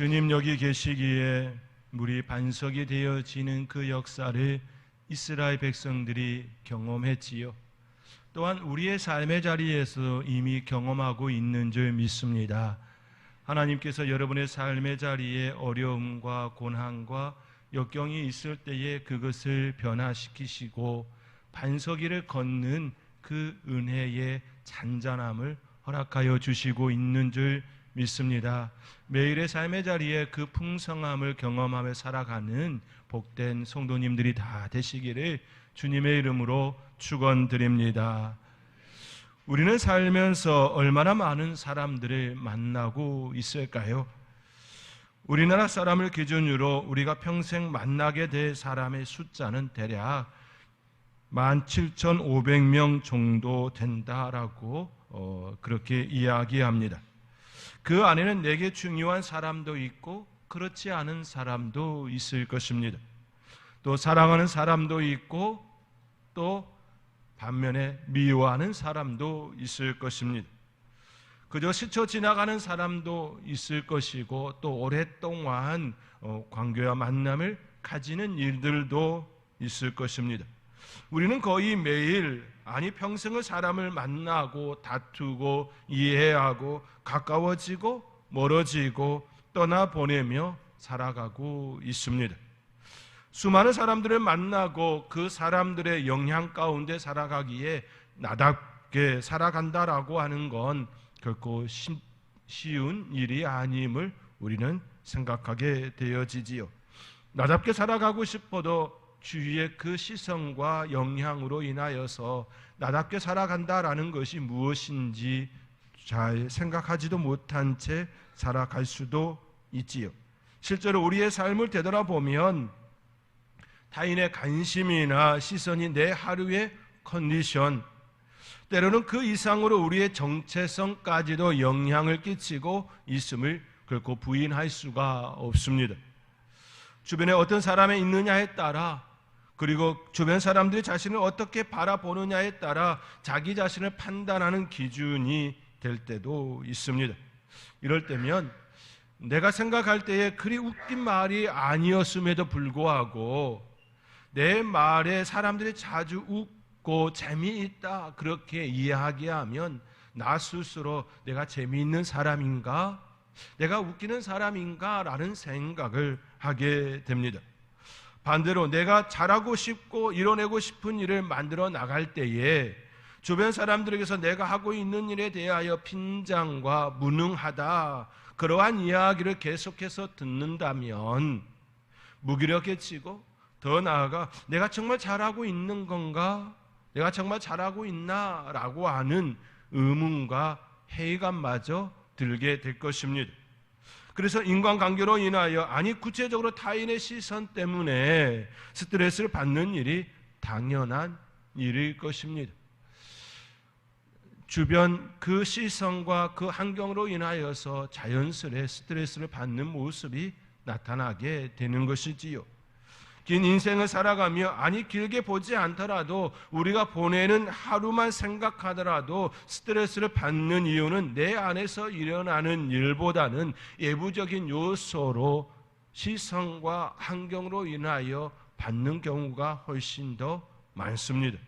주님 여기 계시기에 물이 반석이 되어지는 그 역사를 이스라엘 백성들이 경험했지요. 또한 우리의 삶의 자리에서 이미 경험하고 있는 줄 믿습니다. 하나님께서 여러분의 삶의 자리에 어려움과 고난과 역경이 있을 때에 그것을 변화시키시고 반석 위를 걷는 그 은혜의 잔잔함을 허락하여 주시고 있는 줄 믿습니다. 매일의 삶의 자리에 그 풍성함을 경험하며 살아가는 복된 성도님들이 다 되시기를 주님의 이름으로 축원드립니다. 우리는 살면서 얼마나 많은 사람들을 만나고 있을까요? 우리나라 사람을 기준으로 우리가 평생 만나게 될 사람의 숫자는 대략 17,500명 정도 된다라고 그렇게 이야기합니다. 그 안에는 내게 중요한 사람도 있고 그렇지 않은 사람도 있을 것입니다. 또 사랑하는 사람도 있고 또 반면에 미워하는 사람도 있을 것입니다. 그저 스쳐 지나가는 사람도 있을 것이고 또 오랫동안 관계와 만남을 가지는 일들도 있을 것입니다. 우리는 거의 매일 평생을 사람을 만나고 다투고 이해하고 가까워지고 멀어지고 떠나보내며 살아가고 있습니다. 수많은 사람들을 만나고 그 사람들의 영향 가운데 살아가기에 나답게 살아간다라고 하는 건 결코 쉬운 일이 아님을 우리는 생각하게 되어지지요. 나답게 살아가고 싶어도 주위의 그 시선과 영향으로 인하여서 나답게 살아간다라는 것이 무엇인지 잘 생각하지도 못한 채 살아갈 수도 있지요. 실제로 우리의 삶을 되돌아보면 타인의 관심이나 시선이 내 하루의 컨디션, 때로는 그 이상으로 우리의 정체성까지도 영향을 끼치고 있음을 결코 부인할 수가 없습니다. 주변에 어떤 사람이 있느냐에 따라, 그리고 주변 사람들이 자신을 어떻게 바라보느냐에 따라 자기 자신을 판단하는 기준이 될 때도 있습니다. 이럴 때면 내가 생각할 때에 그리 웃긴 말이 아니었음에도 불구하고 내 말에 사람들이 자주 웃고 재미있다 그렇게 이야기하면 나 스스로 내가 재미있는 사람인가? 내가 웃기는 사람인가? 라는 생각을 하게 됩니다. 반대로 내가 잘하고 싶고 이뤄내고 싶은 일을 만들어 나갈 때에 주변 사람들에게서 내가 하고 있는 일에 대하여 핀장과 무능하다 그러한 이야기를 계속해서 듣는다면 무기력해지고 더 나아가 내가 정말 잘하고 있는 건가? 내가 정말 잘하고 있나? 라고 하는 의문과 회의감마저 들게 될 것입니다. 그래서 인간관계로 인하여 구체적으로 타인의 시선 때문에 스트레스를 받는 일이 당연한 일일 것입니다. 주변 그 시선과 그 환경으로 인하여서 자연스레 스트레스를 받는 모습이 나타나게 되는 것이지요. 긴 인생을 살아가며 길게 보지 않더라도 우리가 보내는 하루만 생각하더라도 스트레스를 받는 이유는 내 안에서 일어나는 일보다는 외부적인 요소로 시선과 환경으로 인하여 받는 경우가 훨씬 더 많습니다.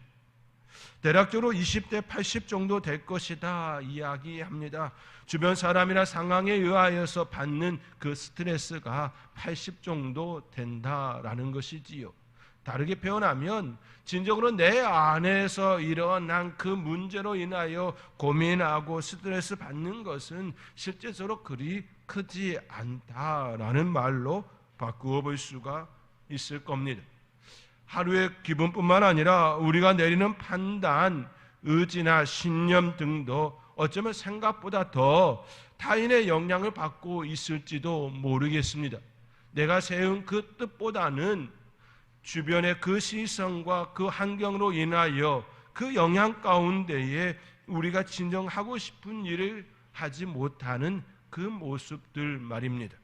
대략적으로 20대 80 정도 될 것이다 이야기합니다. 주변 사람이나 상황에 의하여서 받는 그 스트레스가 80 정도 된다라는 것이지요. 다르게 표현하면 진정으로 내 안에서 일어난 그 문제로 인하여 고민하고 스트레스 받는 것은 실제적으로 그리 크지 않다라는 말로 바꾸어 볼 수가 있을 겁니다. 하루의 기분뿐만 아니라 우리가 내리는 판단, 의지나 신념 등도 어쩌면 생각보다 더 타인의 영향을 받고 있을지도 모르겠습니다. 내가 세운 그 뜻보다는 주변의 그 시선과 그 환경으로 인하여 그 영향 가운데에 우리가 진정 하고 싶은 일을 하지 못하는 그 모습들 말입니다.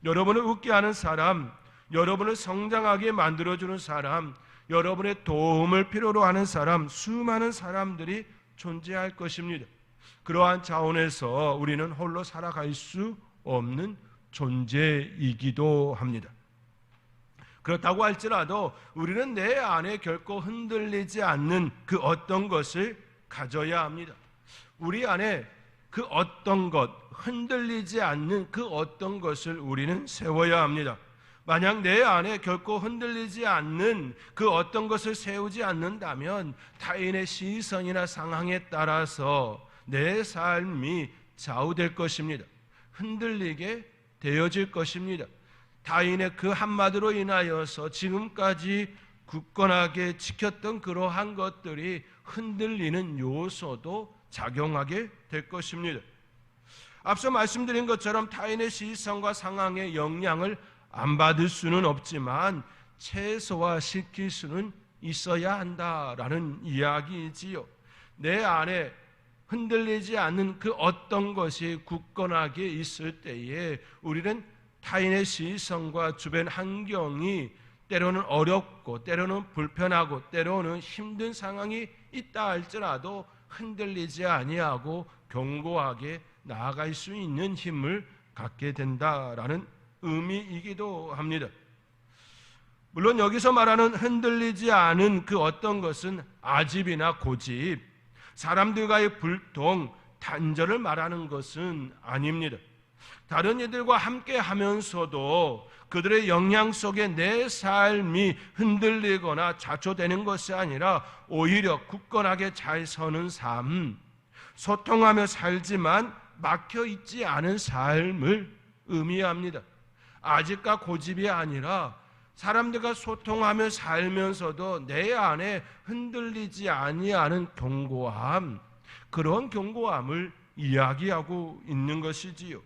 여러분을 웃게 하는 사람, 여러분을 성장하게 만들어주는 사람, 여러분의 도움을 필요로 하는 사람, 수많은 사람들이 존재할 것입니다. 그러한 차원에서 우리는 홀로 살아갈 수 없는 존재이기도 합니다. 그렇다고 할지라도 우리는 내 안에 결코 흔들리지 않는 그 어떤 것을 가져야 합니다. 우리 안에 그 어떤 것, 흔들리지 않는 그 어떤 것을 우리는 세워야 합니다. 만약 내 안에 결코 흔들리지 않는 그 어떤 것을 세우지 않는다면 타인의 시선이나 상황에 따라서 내 삶이 좌우될 것입니다. 흔들리게 되어질 것입니다. 타인의 그 한마디로 인하여서 지금까지 굳건하게 지켰던 그러한 것들이 흔들리는 요소도 작용하게 될 것입니다. 앞서 말씀드린 것처럼 타인의 시선과 상황의 영향을 안 받을 수는 없지만 최소화시킬 수는 있어야 한다라는 이야기이지요. 내 안에 흔들리지 않는 그 어떤 것이 굳건하게 있을 때에 우리는 타인의 시선과 주변 환경이 때로는 어렵고 때로는 불편하고 때로는 힘든 상황이 있다 할지라도 흔들리지 아니하고 견고하게 나아갈 수 있는 힘을 갖게 된다라는 의미이기도 합니다. 물론 여기서 말하는 흔들리지 않은 그 어떤 것은 아집이나 고집, 사람들과의 불통, 단절을 말하는 것은 아닙니다. 다른 이들과 함께 하면서도 그들의 영향 속에 내 삶이 흔들리거나 좌초되는 것이 아니라 오히려 굳건하게 잘 서는 삶, 소통하며 살지만 막혀 있지 않은 삶을 의미합니다. 아집과 고집이 아니라 사람들과 소통하며 살면서도 내 안에 흔들리지 아니하는 견고함, 그런 견고함을 이야기하고 있는 것이지요.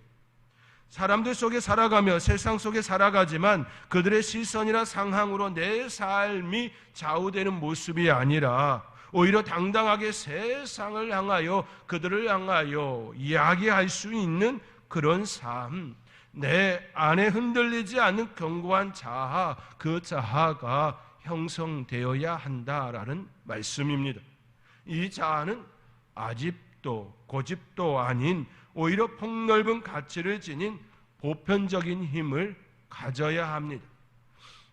사람들 속에 살아가며 세상 속에 살아가지만 그들의 시선이나 상황으로 내 삶이 좌우되는 모습이 아니라 오히려 당당하게 세상을 향하여 그들을 향하여 이야기할 수 있는 그런 삶, 내 안에 흔들리지 않는 견고한 자아, 그 자아가 형성되어야 한다라는 말씀입니다. 이 자아는 아집도 고집도 아닌 오히려 폭넓은 가치를 지닌 보편적인 힘을 가져야 합니다.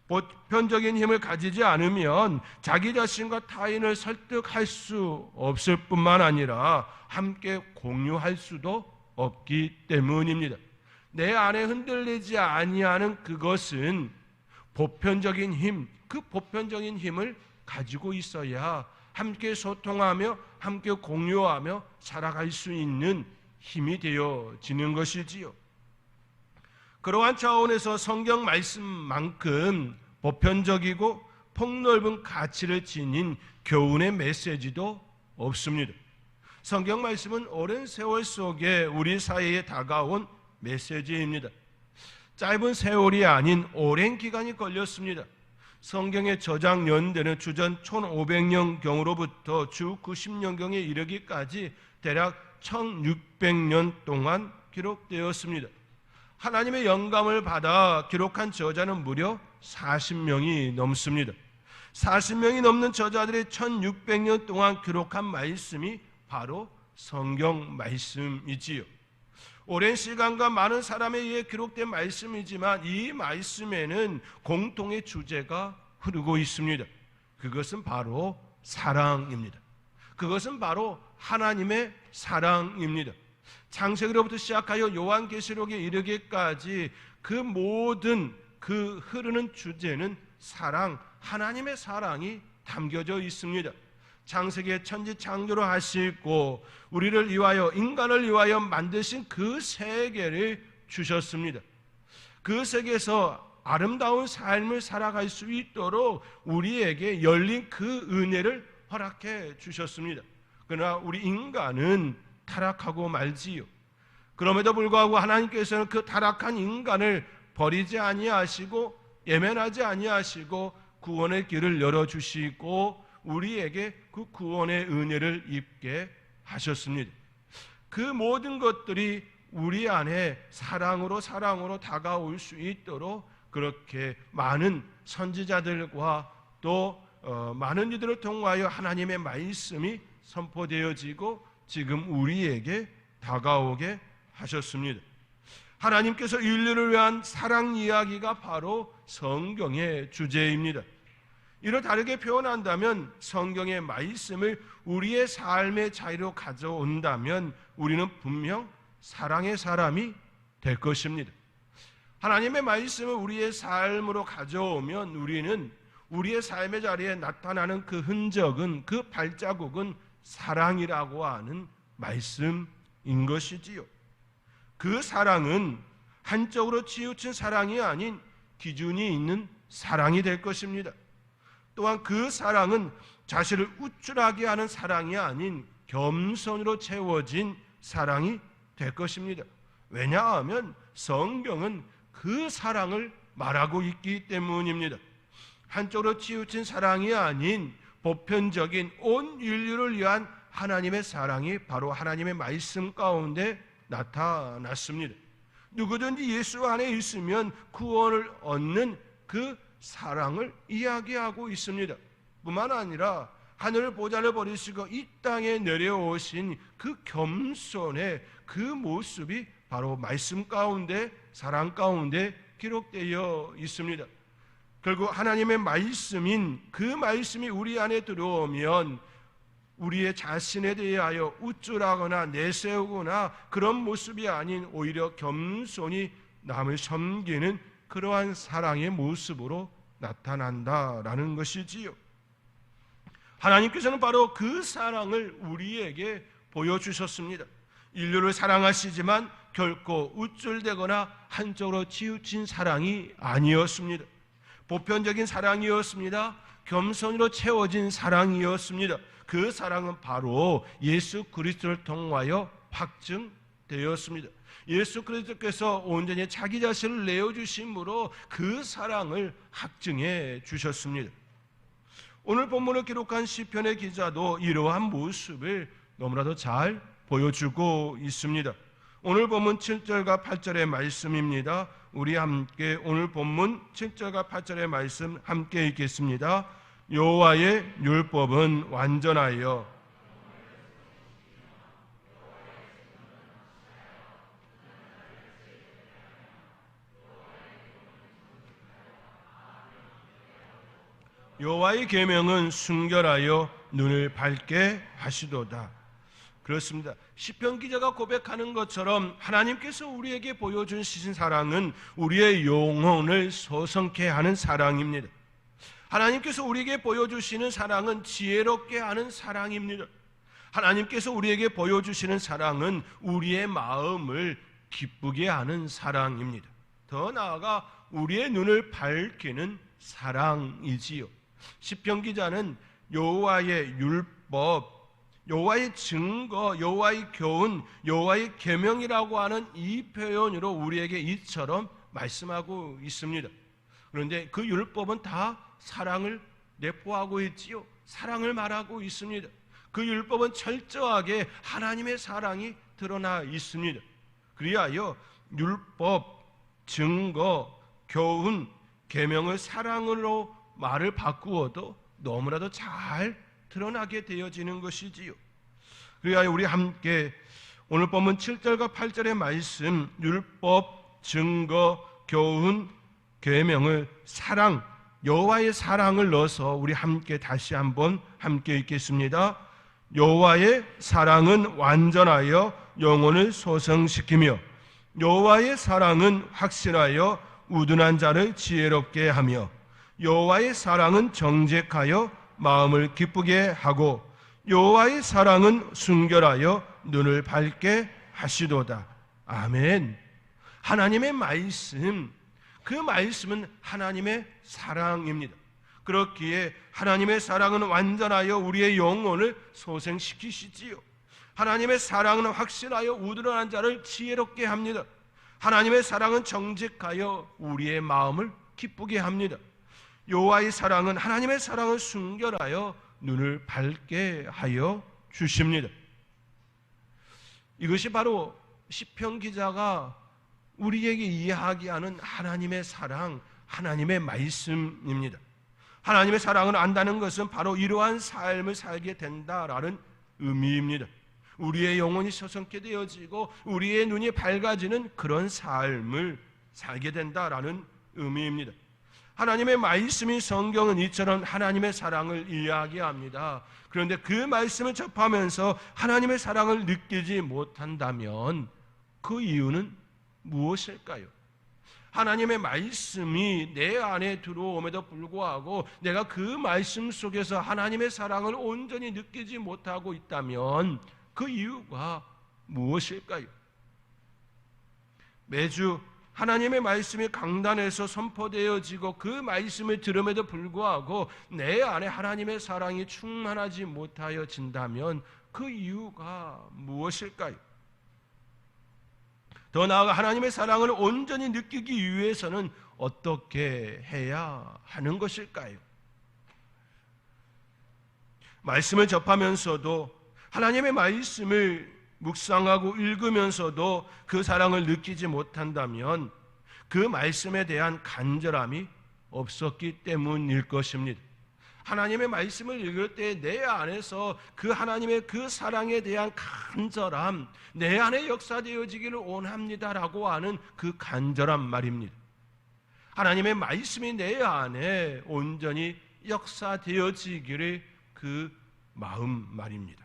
보편적인 힘을 가지지 않으면 자기 자신과 타인을 설득할 수 없을 뿐만 아니라 함께 공유할 수도 없기 때문입니다. 내 안에 흔들리지 아니하는 그것은 보편적인 힘, 그 보편적인 힘을 가지고 있어야 함께 소통하며 함께 공유하며 살아갈 수 있는 힘이 되어지는 것이지요. 그러한 차원에서 성경 말씀만큼 보편적이고 폭넓은 가치를 지닌 교훈의 메시지도 없습니다. 성경 말씀은 오랜 세월 속에 우리 사이에 다가온 메시지입니다. 짧은 세월이 아닌 오랜 기간이 걸렸습니다. 성경의 저작 연대는 주전 1500년경으로부터 주 90년경에 이르기까지 대략 1600년 동안 기록되었습니다. 하나님의 영감을 받아 기록한 저자는 무려 40명이 넘습니다. 40명이 넘는 저자들이 1600년 동안 기록한 말씀이 바로 성경 말씀이지요. 오랜 시간과 많은 사람에 의해 기록된 말씀이지만 이 말씀에는 공통의 주제가 흐르고 있습니다. 그것은 바로 사랑입니다. 그것은 바로 하나님의 사랑입니다. 창세기로부터 시작하여 요한계시록에 이르기까지 그 모든 그 흐르는 주제는 사랑, 하나님의 사랑이 담겨져 있습니다. 창세기에 천지 창조를 하시고 우리를 위하여 인간을 위하여 만드신 그 세계를 주셨습니다. 그 세계에서 아름다운 삶을 살아갈 수 있도록 우리에게 열린 그 은혜를 허락해 주셨습니다. 그러나 우리 인간은 타락하고 말지요. 그럼에도 불구하고 하나님께서는 그 타락한 인간을 버리지 아니하시고 예면하지 아니하시고 구원의 길을 열어주시고 우리에게 그 구원의 은혜를 입게 하셨습니다. 그 모든 것들이 우리 안에 사랑으로 다가올 수 있도록 그렇게 많은 선지자들과 또 많은 이들을 통하여 하나님의 말씀이 선포되어지고 지금 우리에게 다가오게 하셨습니다. 하나님께서 인류를 위한 사랑 이야기가 바로 성경의 주제입니다. 이를 다르게 표현한다면 성경의 말씀을 우리의 삶의 자리로 가져온다면 우리는 분명 사랑의 사람이 될 것입니다. 하나님의 말씀을 우리의 삶으로 가져오면 우리는 우리의 삶의 자리에 나타나는 그 흔적은, 그 발자국은 사랑이라고 하는 말씀인 것이지요. 그 사랑은 한쪽으로 치우친 사랑이 아닌 기준이 있는 사랑이 될 것입니다. 또한 그 사랑은 자신을 우쭐하게 하는 사랑이 아닌 겸손으로 채워진 사랑이 될 것입니다. 왜냐하면 성경은 그 사랑을 말하고 있기 때문입니다. 한쪽으로 치우친 사랑이 아닌 보편적인 온 인류를 위한 하나님의 사랑이 바로 하나님의 말씀 가운데 나타났습니다. 누구든지 예수 안에 있으면 구원을 얻는 그 사랑을 이야기하고 있습니다. 뿐만 아니라 하늘 보좌를 버리시고 이 땅에 내려오신 그 겸손의 그 모습이 바로 말씀 가운데, 사랑 가운데 기록되어 있습니다. 결국 하나님의 말씀인 그 말씀이 우리 안에 들어오면 우리의 자신에 대하여 우쭐하거나 내세우거나 그런 모습이 아닌 오히려 겸손히 남을 섬기는 그러한 사랑의 모습으로 나타난다라는 것이지요. 하나님께서는 바로 그 사랑을 우리에게 보여주셨습니다. 인류를 사랑하시지만 결코 우쭐대거나 한쪽으로 치우친 사랑이 아니었습니다. 보편적인 사랑이었습니다. 겸손으로 채워진 사랑이었습니다. 그 사랑은 바로 예수 그리스도를 통하여 확증되었습니다. 예수 그리스도께서 온전히 자기 자신을 내어주심으로 그 사랑을 확증해 주셨습니다. 오늘 본문을 기록한 시편의 기자도 이러한 모습을 너무나도 잘 보여주고 있습니다. 오늘 본문 7절과 8절의 말씀입니다. 우리 함께 오늘 본문 7절과 8절의 말씀 함께 읽겠습니다. 여호와의 율법은 완전하여 여호와의 계명은 순결하여 눈을 밝게 하시도다. 그렇습니다. 시편 기자가 고백하는 것처럼 하나님께서 우리에게 보여주신 사랑은 우리의 영혼을 소성케 하는 사랑입니다. 하나님께서 우리에게 보여주시는 사랑은 지혜롭게 하는 사랑입니다. 하나님께서 우리에게 보여주시는 사랑은 우리의 마음을 기쁘게 하는 사랑입니다. 더 나아가 우리의 눈을 밝히는 사랑이지요. 시편 기자는 여호와의 율법, 여호와의 증거, 여호와의 교훈, 여호와의 계명이라고 하는 이 표현으로 우리에게 이처럼 말씀하고 있습니다. 그런데 그 율법은 다 사랑을 내포하고 있지요. 사랑을 말하고 있습니다. 그 율법은 철저하게 하나님의 사랑이 드러나 있습니다. 그리하여 율법, 증거, 교훈, 계명을 사랑으로 말을 바꾸어도 너무나도 잘 드러나게 되어지는 것이지요. 그리하여 우리 함께 오늘 본문 7절과 8절의 말씀, 율법, 증거, 교훈, 계명을 사랑, 여호와의 사랑을 넣어서 우리 함께 다시 한번 함께 읽겠습니다. 여호와의 사랑은 완전하여 영혼을 소성시키며 여호와의 사랑은 확실하여 우둔한 자를 지혜롭게 하며 여호와의 사랑은 정직하여 마음을 기쁘게 하고 여호와의 사랑은 순결하여 눈을 밝게 하시도다. 아멘. 하나님의 말씀, 그 말씀은 하나님의 사랑입니다. 그렇기에 하나님의 사랑은 완전하여 우리의 영혼을 소생시키시지요. 하나님의 사랑은 확실하여 우둔한 자를 지혜롭게 합니다. 하나님의 사랑은 정직하여 우리의 마음을 기쁘게 합니다. 여호와의 사랑은, 하나님의 사랑을 순결하여 눈을 밝게 하여 주십니다. 이것이 바로 시편 기자가 우리에게 이야기하는 하나님의 사랑, 하나님의 말씀입니다. 하나님의 사랑을 안다는 것은 바로 이러한 삶을 살게 된다라는 의미입니다. 우리의 영혼이 서성케 되어지고 우리의 눈이 밝아지는 그런 삶을 살게 된다라는 의미입니다. 하나님의 말씀이 성경은 이처럼 하나님의 사랑을 이야기합니다. 그런데 그 말씀을 접하면서 하나님의 사랑을 느끼지 못한다면 그 이유는 무엇일까요? 하나님의 말씀이 내 안에 들어옴에도 불구하고 내가 그 말씀 속에서 하나님의 사랑을 온전히 느끼지 못하고 있다면 그 이유가 무엇일까요? 매주 하나님의 말씀이 강단에서 선포되어지고 그 말씀을 들음에도 불구하고 내 안에 하나님의 사랑이 충만하지 못하여진다면 그 이유가 무엇일까요? 더 나아가 하나님의 사랑을 온전히 느끼기 위해서는 어떻게 해야 하는 것일까요? 말씀을 접하면서도 하나님의 말씀을 묵상하고 읽으면서도 그 사랑을 느끼지 못한다면 그 말씀에 대한 간절함이 없었기 때문일 것입니다. 하나님의 말씀을 읽을 때 내 안에서 그 하나님의 그 사랑에 대한 간절함, 내 안에 역사되어지기를 원합니다라고 하는 그 간절한 말입니다. 하나님의 말씀이 내 안에 온전히 역사되어지기를 그 마음 말입니다.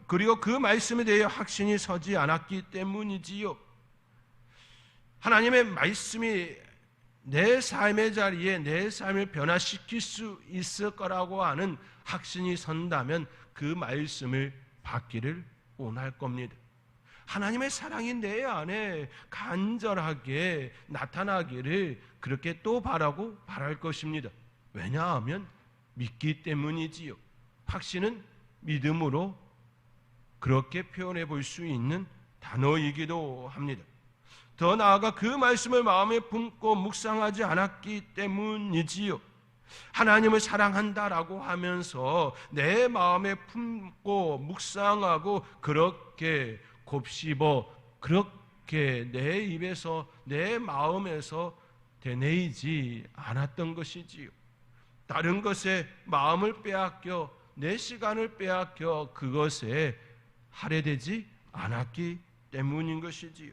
그리고 그 말씀에 대해 확신이 서지 않았기 때문이지요. 하나님의 말씀이 내 삶의 자리에 내 삶을 변화시킬 수 있을 거라고 하는 확신이 선다면 그 말씀을 받기를 원할 겁니다. 하나님의 사랑이 내 안에 간절하게 나타나기를 그렇게 또 바랄 것입니다. 왜냐하면 믿기 때문이지요. 확신은 믿음으로 그렇게 표현해 볼 수 있는 단어이기도 합니다. 더 나아가 그 말씀을 마음에 품고 묵상하지 않았기 때문이지요. 하나님을 사랑한다라고 하면서 내 마음에 품고 묵상하고 그렇게 곱씹어 그렇게 내 입에서 내 마음에서 되뇌이지 않았던 것이지요. 다른 것에 마음을 빼앗겨 내 시간을 빼앗겨 그것에 할애되지 않았기 때문인 것이지요.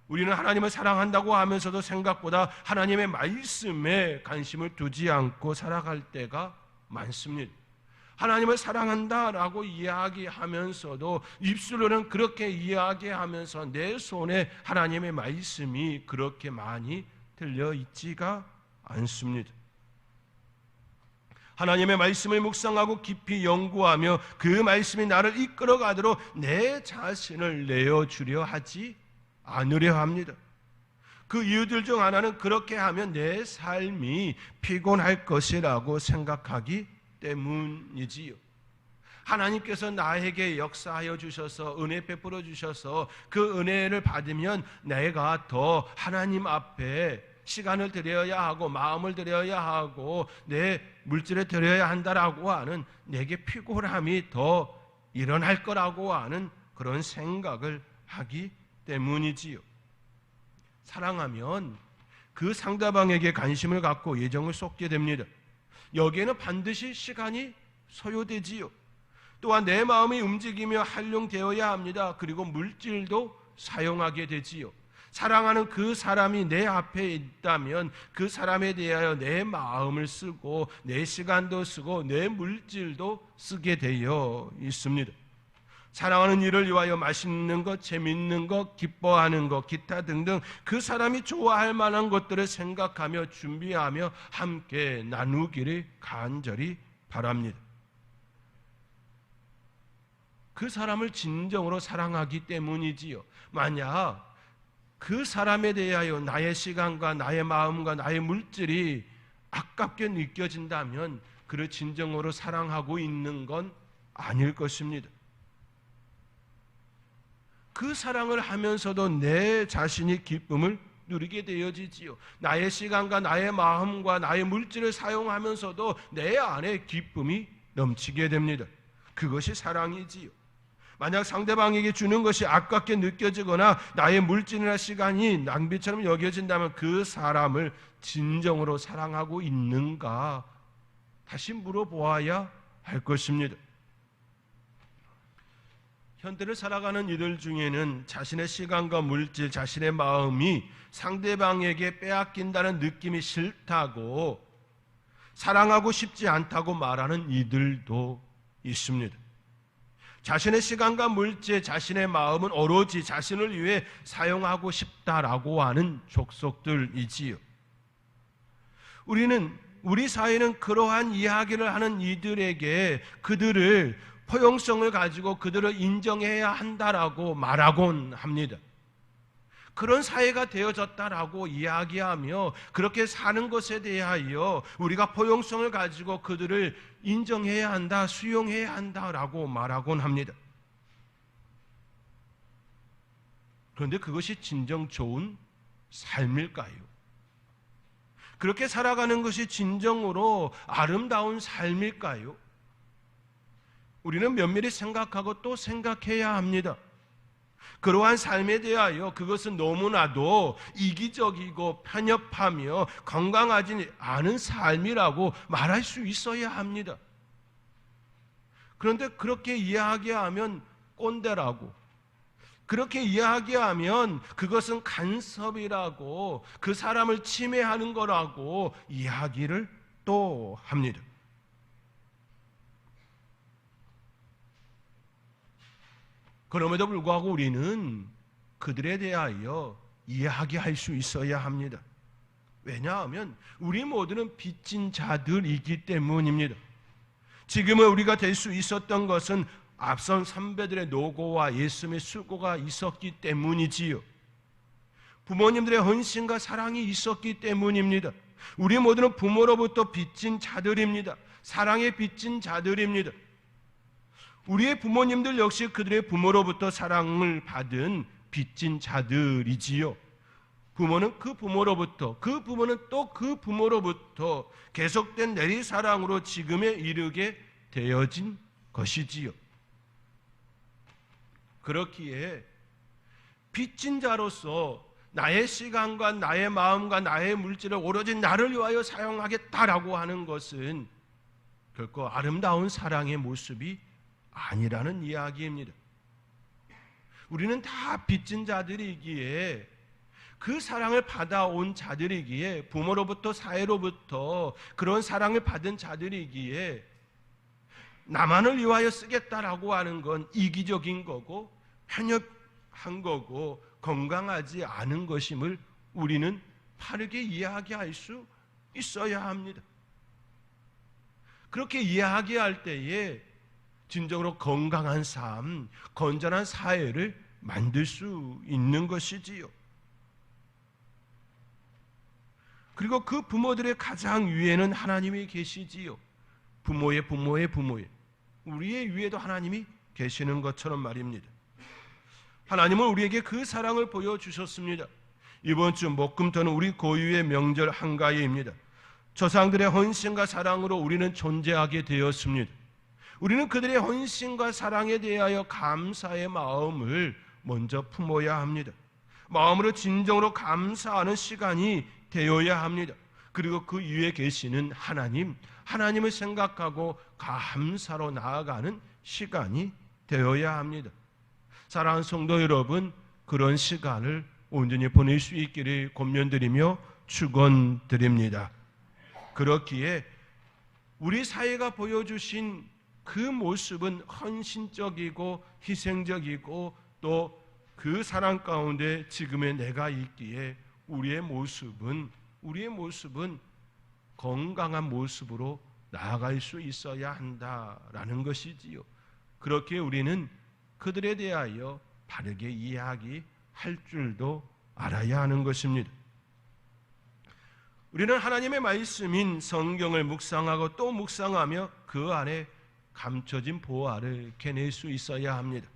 우리는 하나님을 사랑한다고 하면서도 생각보다 하나님의 말씀에 관심을 두지 않고 살아갈 때가 많습니다. 하나님을 사랑한다라고 이야기하면서도 입술로는 그렇게 이야기하면서 내 손에 하나님의 말씀이 그렇게 많이 들려 있지가 않습니다. 하나님의 말씀을 묵상하고 깊이 연구하며 그 말씀이 나를 이끌어가도록 내 자신을 내어주려 하지 않으려 합니다. 그 이유들 중 하나는 그렇게 하면 내 삶이 피곤할 것이라고 생각하기 때문이지요. 하나님께서 나에게 역사하여 주셔서 은혜 베풀어 주셔서 그 은혜를 받으면 내가 더 하나님 앞에 시간을 드려야 하고 마음을 드려야 하고 내 물질을 드려야 한다라고 하는 내게 피곤함이 더 일어날 거라고 하는 그런 생각을 하기 때문이지요. 사랑하면 그 상대방에게 관심을 갖고 애정을 쏟게 됩니다. 여기에는 반드시 시간이 소요되지요. 또한 내 마음이 움직이며 활용되어야 합니다. 그리고 물질도 사용하게 되지요. 사랑하는 그 사람이 내 앞에 있다면 그 사람에 대하여 내 마음을 쓰고 내 시간도 쓰고 내 물질도 쓰게 되어 있습니다. 사랑하는 일을 위하여 맛있는 것, 재밌는 것, 기뻐하는 것, 기타 등등 그 사람이 좋아할 만한 것들을 생각하며 준비하며 함께 나누기를 간절히 바랍니다. 그 사람을 진정으로 사랑하기 때문이지요. 만약 그 사람에 대하여 나의 시간과 나의 마음과 나의 물질이 아깝게 느껴진다면 그를 진정으로 사랑하고 있는 건 아닐 것입니다. 그 사랑을 하면서도 내 자신이 기쁨을 누리게 되어지지요. 나의 시간과 나의 마음과 나의 물질을 사용하면서도 내 안에 기쁨이 넘치게 됩니다. 그것이 사랑이지요. 만약 상대방에게 주는 것이 아깝게 느껴지거나 나의 물질이나 시간이 낭비처럼 여겨진다면 그 사람을 진정으로 사랑하고 있는가 다시 물어보아야 할 것입니다. 현대를 살아가는 이들 중에는 자신의 시간과 물질, 자신의 마음이 상대방에게 빼앗긴다는 느낌이 싫다고, 사랑하고 싶지 않다고 말하는 이들도 있습니다. 자신의 시간과 물질, 자신의 마음은 오로지 자신을 위해 사용하고 싶다라고 하는 족속들이지요. 우리 사회는 그러한 이야기를 하는 이들에게 그들을 포용성을 가지고 그들을 인정해야 한다라고 말하곤 합니다. 그런 사회가 되어졌다라고 이야기하며 그렇게 사는 것에 대하여 우리가 포용성을 가지고 그들을 인정해야 한다, 수용해야 한다라고 말하곤 합니다. 그런데 그것이 진정 좋은 삶일까요? 그렇게 살아가는 것이 진정으로 아름다운 삶일까요? 우리는 면밀히 생각하고 또 생각해야 합니다. 그러한 삶에 대하여 그것은 너무나도 이기적이고 편협하며 건강하지 않은 삶이라고 말할 수 있어야 합니다. 그런데 그렇게 이야기하면 꼰대라고, 그렇게 이야기하면 그것은 간섭이라고, 그 사람을 침해하는 거라고 이야기를 또 합니다. 그럼에도 불구하고 우리는 그들에 대하여 이야기할 수 있어야 합니다. 왜냐하면 우리 모두는 빚진 자들이기 때문입니다. 지금은 우리가 될 수 있었던 것은 앞선 선배들의 노고와 예수님의 수고가 있었기 때문이지요. 부모님들의 헌신과 사랑이 있었기 때문입니다. 우리 모두는 부모로부터 빚진 자들입니다. 사랑에 빚진 자들입니다. 우리의 부모님들 역시 그들의 부모로부터 사랑을 받은 빚진 자들이지요. 부모는 그 부모로부터, 그 부모는 또 그 부모로부터 계속된 내리사랑으로 지금에 이르게 되어진 것이지요. 그렇기에 빚진 자로서 나의 시간과 나의 마음과 나의 물질을 오로지 나를 위하여 사용하겠다라고 하는 것은 결코 아름다운 사랑의 모습이 아니라는 이야기입니다. 우리는 다 빚진 자들이기에, 그 사랑을 받아온 자들이기에, 부모로부터 사회로부터 그런 사랑을 받은 자들이기에 나만을 위하여 쓰겠다라고 하는 건 이기적인 거고 편협한 거고 건강하지 않은 것임을 우리는 바르게 이야기할 수 있어야 합니다. 그렇게 이야기할 때에 진정으로 건강한 삶, 건전한 사회를 만들 수 있는 것이지요. 그리고 그 부모들의 가장 위에는 하나님이 계시지요. 부모의 우리의 위에도 하나님이 계시는 것처럼 말입니다. 하나님은 우리에게 그 사랑을 보여주셨습니다. 이번 주 목금토는 우리 고유의 명절 한가위입니다. 조상들의 헌신과 사랑으로 우리는 존재하게 되었습니다. 우리는 그들의 헌신과 사랑에 대하여 감사의 마음을 먼저 품어야 합니다. 마음으로 진정으로 감사하는 시간이 되어야 합니다. 그리고 그 위에 계시는 하나님을 생각하고 감사로 나아가는 시간이 되어야 합니다. 사랑하는 성도 여러분, 그런 시간을 온전히 보낼 수 있기를 권면드리며 축원드립니다. 그렇기에 우리 사회가 보여주신 그 모습은 헌신적이고 희생적이고 또 그 사랑 가운데 지금의 내가 있기에 우리의 모습은 건강한 모습으로 나아갈 수 있어야 한다라는 것이지요. 그렇게 우리는 그들에 대하여 바르게 이야기할 줄도 알아야 하는 것입니다. 우리는 하나님의 말씀인 성경을 묵상하고 또 묵상하며 그 안에 감춰진 보화를 캐낼 수 있어야 합니다.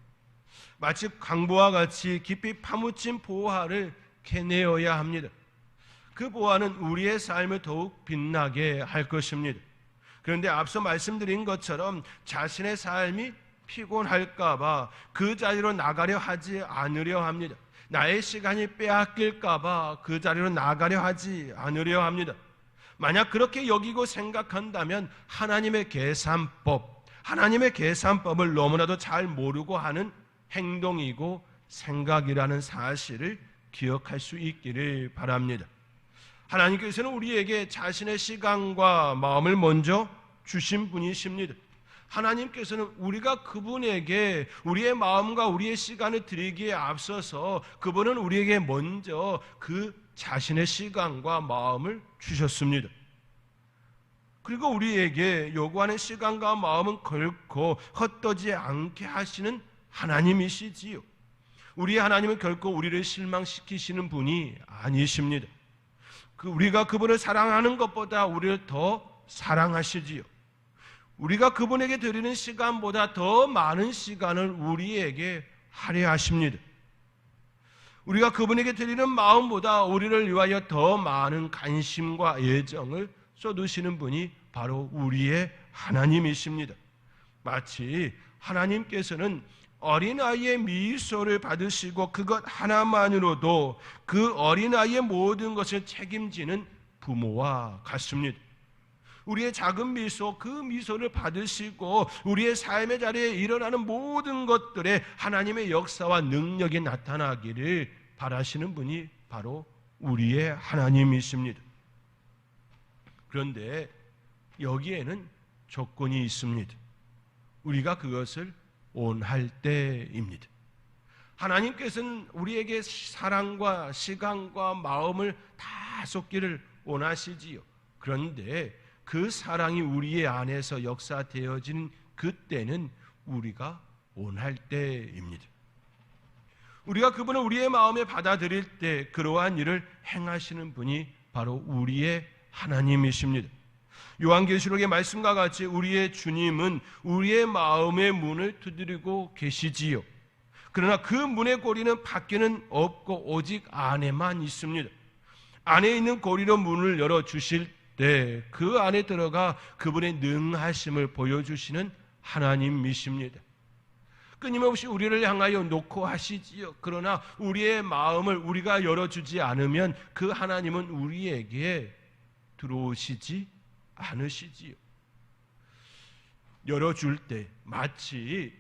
마치 강보와 같이 깊이 파묻힌 보화를 캐내어야 합니다. 그 보화는 우리의 삶을 더욱 빛나게 할 것입니다. 그런데 앞서 말씀드린 것처럼 자신의 삶이 피곤할까 봐 그 자리로 나가려 하지 않으려 합니다. 나의 시간이 빼앗길까 봐 그 자리로 나가려 하지 않으려 합니다. 만약 그렇게 여기고 생각한다면 하나님의 계산법을 너무나도 잘 모르고 하는 행동이고 생각이라는 사실을 기억할 수 있기를 바랍니다. 하나님께서는 우리에게 자신의 시간과 마음을 먼저 주신 분이십니다. 하나님께서는 우리가 그분에게 우리의 마음과 우리의 시간을 드리기에 앞서서 그분은 우리에게 먼저 그 자신의 시간과 마음을 주셨습니다. 그리고 우리에게 요구하는 시간과 마음은 결코 헛되지 않게 하시는 하나님이시지요. 우리의 하나님은 결코 우리를 실망시키시는 분이 아니십니다. 우리가 그분을 사랑하는 것보다 우리를 더 사랑하시지요. 우리가 그분에게 드리는 시간보다 더 많은 시간을 우리에게 할애하십니다. 우리가 그분에게 드리는 마음보다 우리를 위하여 더 많은 관심과 애정을 쏟으시는 분이 바로 우리의 하나님이십니다. 마치 하나님께서는 어린아이의 미소를 받으시고 그것 하나만으로도 그 어린아이의 모든 것을 책임지는 부모와 같습니다. 우리의 작은 미소, 그 미소를 받으시고 우리의 삶의 자리에 일어나는 모든 것들에 하나님의 역사와 능력이 나타나기를 바라시는 분이 바로 우리의 하나님이십니다. 그런데 여기에는 조건이 있습니다. 우리가 그것을 원할 때입니다. 하나님께서는 우리에게 사랑과 시간과 마음을 다 쏟기를 원하시지요. 그런데 그 사랑이 우리의 안에서 역사되어진 그때는 우리가 원할 때입니다. 우리가 그분을 우리의 마음에 받아들일 때 그러한 일을 행하시는 분이 바로 우리의 하나님이십니다. 요한계시록의 말씀과 같이 우리의 주님은 우리의 마음의 문을 두드리고 계시지요. 그러나 그 문의 고리는 밖에는 없고 오직 안에만 있습니다. 안에 있는 고리로 문을 열어주실 때 그 안에 들어가 그분의 능하심을 보여주시는 하나님이십니다. 끊임없이 우리를 향하여 놓고 하시지요. 그러나 우리의 마음을 우리가 열어주지 않으면 그 하나님은 우리에게 들어오시지 않으시지요. 열어줄 때 마치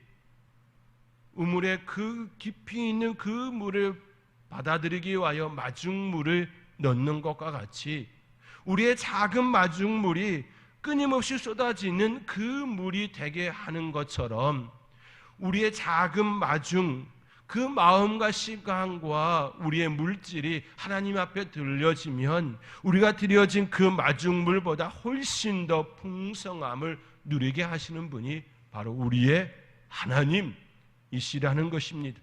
우물에 그 깊이 있는 그 물을 받아들이기 위하여 마중물을 넣는 것과 같이 우리의 작은 마중물이 끊임없이 쏟아지는 그 물이 되게 하는 것처럼 우리의 작은 마중, 그 마음과 시간과 우리의 물질이 하나님 앞에 들려지면 우리가 드려진 그 마중물보다 훨씬 더 풍성함을 누리게 하시는 분이 바로 우리의 하나님이시라는 것입니다.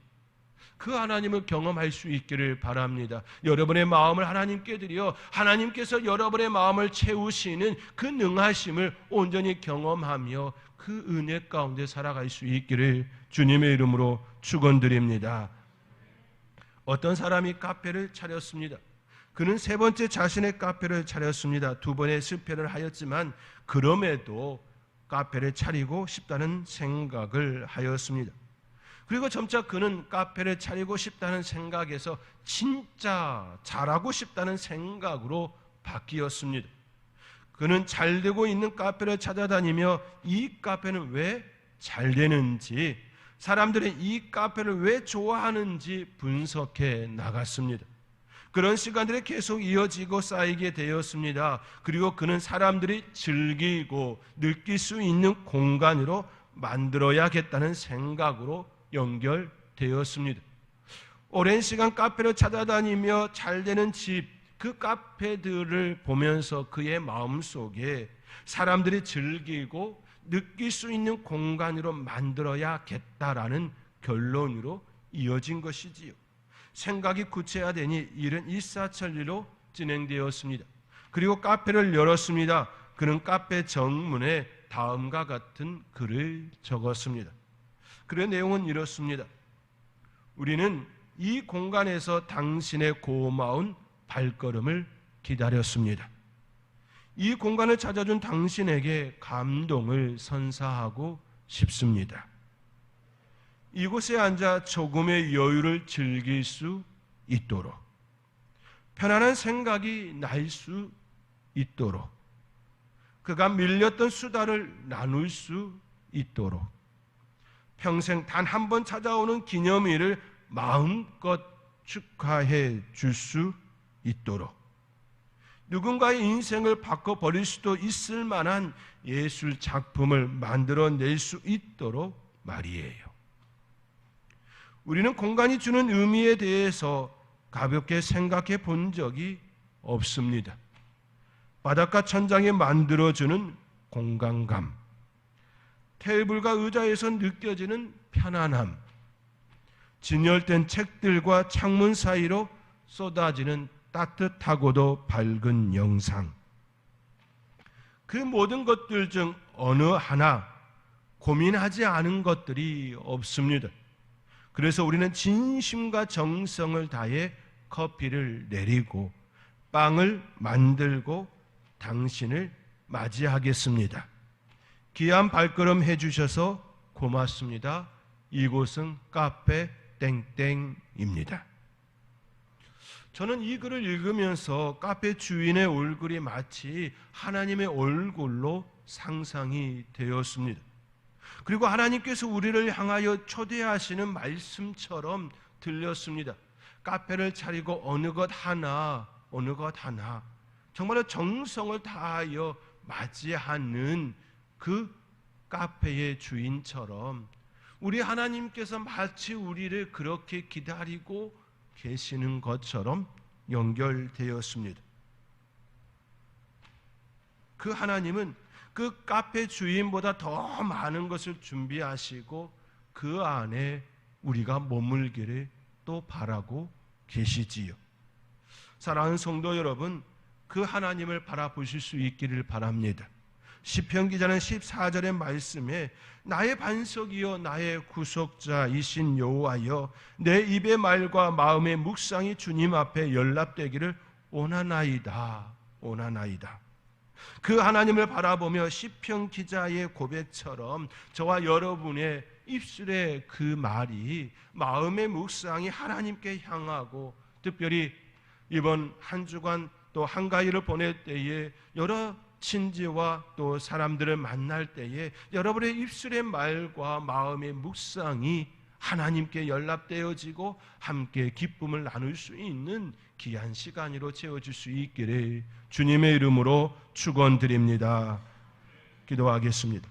그 하나님을 경험할 수 있기를 바랍니다. 여러분의 마음을 하나님께 드려 하나님께서 여러분의 마음을 채우시는 그 능하심을 온전히 경험하며 그 은혜 가운데 살아갈 수 있기를 주님의 이름으로 축원드립니다. 어떤 사람이 카페를 차렸습니다. 그는 세 번째 자신의 카페를 차렸습니다. 두 번의 실패를 하였지만 그럼에도 카페를 차리고 싶다는 생각을 하였습니다. 그리고 점차 그는 카페를 차리고 싶다는 생각에서 진짜 잘하고 싶다는 생각으로 바뀌었습니다. 그는 잘 되고 있는 카페를 찾아다니며 이 카페는 왜 잘 되는지, 사람들이 이 카페를 왜 좋아하는지 분석해 나갔습니다. 그런 시간들이 계속 이어지고 쌓이게 되었습니다. 그리고 그는 사람들이 즐기고 느낄 수 있는 공간으로 만들어야겠다는 생각으로 연결되었습니다. 오랜 시간 카페를 찾아다니며 잘 되는 집, 그 카페들을 보면서 그의 마음속에 사람들이 즐기고 느낄 수 있는 공간으로 만들어야겠다라는 결론으로 이어진 것이지요. 생각이 구체화되니 일은 일사천리로 진행되었습니다. 그리고 카페를 열었습니다. 그는 카페 정문에 다음과 같은 글을 적었습니다. 글의 내용은 이렇습니다. 우리는 이 공간에서 당신의 고마운 발걸음을 기다렸습니다. 이 공간을 찾아준 당신에게 감동을 선사하고 싶습니다. 이곳에 앉아 조금의 여유를 즐길 수 있도록, 편안한 생각이 날 수 있도록, 그가 밀렸던 수다를 나눌 수 있도록, 평생 단 한 번 찾아오는 기념일을 마음껏 축하해 줄 수 있도록 누군가의 인생을 바꿔버릴 수도 있을 만한 예술 작품을 만들어낼 수 있도록 말이에요. 우리는 공간이 주는 의미에 대해서 가볍게 생각해 본 적이 없습니다. 바닷가 천장에 만들어주는 공간감, 테이블과 의자에서 느껴지는 편안함, 진열된 책들과 창문 사이로 쏟아지는 따뜻하고도 밝은 영상, 그 모든 것들 중 어느 하나 고민하지 않은 것들이 없습니다. 그래서 우리는 진심과 정성을 다해 커피를 내리고 빵을 만들고 당신을 맞이하겠습니다. 귀한 발걸음 해주셔서 고맙습니다. 이곳은 카페 땡땡입니다. 저는 이 글을 읽으면서 카페 주인의 얼굴이 마치 하나님의 얼굴로 상상이 되었습니다. 그리고 하나님께서 우리를 향하여 초대하시는 말씀처럼 들렸습니다. 카페를 차리고 어느 것 하나 정말로 정성을 다하여 맞이하는 그 카페의 주인처럼 우리 하나님께서 마치 우리를 그렇게 기다리고 계시는 것처럼 연결되었습니다. 그 하나님은 그 카페 주인보다 더 많은 것을 준비하시고 그 안에 우리가 머물기를 또 바라고 계시지요. 사랑하는 성도 여러분, 그 하나님을 바라보실 수 있기를 바랍니다. 시편 기자는 14절의 말씀에 나의 반석이여 나의 구속자이신 여호와여 내 입의 말과 마음의 묵상이 주님 앞에 연락되기를 원하나이다. 그 하나님을 바라보며 시편 기자의 고백처럼 저와 여러분의 입술의 그 말이 마음의 묵상이 하나님께 향하고 특별히 이번 한 주간 또 한가위를 보낼 때에 여러 친지와 또 사람들을 만날 때에 여러분의 입술의 말과 마음의 묵상이 하나님께 연락되어지고 함께 기쁨을 나눌 수 있는 귀한 시간으로 채워질 수 있기를 주님의 이름으로 축원드립니다. 기도하겠습니다.